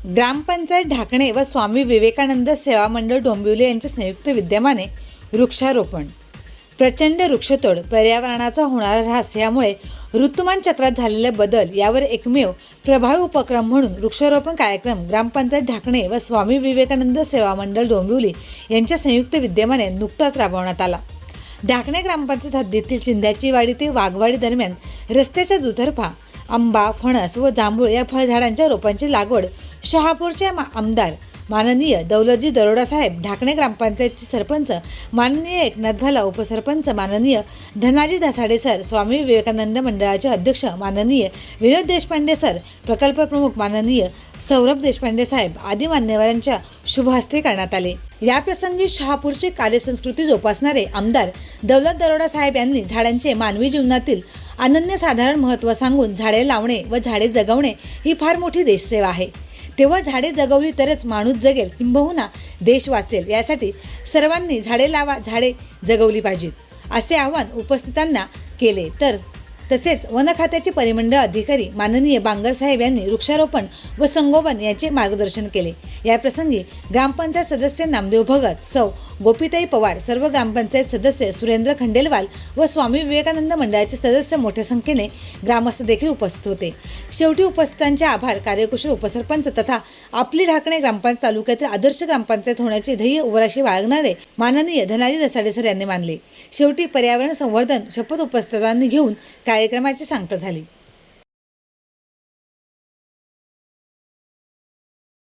ग्रामपंचायत ढाकणे व स्वामी विवेकानंद सेवा मंडळ डोंबिवली यांच्या संयुक्त विद्यमाने वृक्षारोपण. प्रचंड वृक्षतोड, पर्यावरणाचा होणारा ऱ्हास यामुळे ऋतुमान चक्रात झालेले बदल यावर एकमेव प्रभावी उपक्रम म्हणून वृक्षारोपण कार्यक्रम ग्रामपंचायत ढाकणे व स्वामी विवेकानंद सेवा मंडळ डोंबिवली यांच्या संयुक्त विद्यमाने नुकताच राबवण्यात आला. ढाकणे ग्रामपंचायत हद्दीतील चिंध्याची वाडी ते वाघवाडी दरम्यान रस्त्याच्या दुतर्फा आंबा, फणस व जांभूळ या फळझाडांच्या रोपांची लागवड शहापूरचे आमदार माननीय दौलतजी दरोडा साहेब, ढाकणे ग्रामपंचायतचे सरपंच माननीय एकनाथ भाला, उपसरपंच माननीय धनाजी धसाडे सर, स्वामी विवेकानंद मंडळाचे अध्यक्ष माननीय विनोद देशपांडे सर, प्रकल्प प्रमुख माननीय सौरभ देशपांडे साहेब आदी मान्यवरांच्या शुभ हस्ते करण्यात आले. याप्रसंगी शहापूरची कार्यसंस्कृती जोपासणारे आमदार दौलत दरोडा साहेब यांनी झाडांचे मानवी जीवनातील अनन्यसाधारण महत्त्व सांगून झाडे लावणे व झाडे जगवणे ही फार मोठी देशसेवा आहे. तेव्हा झाडे जगवली तरच माणूस जगेल, किंबहुना देश वाचेल. यासाठी सर्वांनी झाडे लावा, झाडे जगवली पाहिजेत असे आवाहन उपस्थितांना केले. तसेच वन खात्याचे परिमंडळ अधिकारी माननीय बांगर साहेब यांनी वृक्षारोपण व संगोपन याचे मार्गदर्शन केले. याप्रसंगी ग्रामपंचायत सदस्य नामदेव भगत, सौ गोपीताई पवार, सर्व ग्रामपंचायत सदस्य सुरेंद्र खंडेलवाल व स्वामी विवेकानंद मंडळाचे सदस्य मोठ्या संख्येने ग्रामस्थ देखील उपस्थित होते. शेवटी उपस्थितांचे आभार कार्यकुशल उपसरपंच तथा आपली ढाकणे ग्रामपंचायत तालुक्यातील आदर्श ग्रामपंचायत होण्याचे ध्येय उराशी बाळगणारे माननीय धनाजी धसाडे सर यांनी मानले. शेवटी पर्यावरण संवर्धन शपथ उपस्थितांनी घेऊन कार्यक्रमाची सांगता झाली.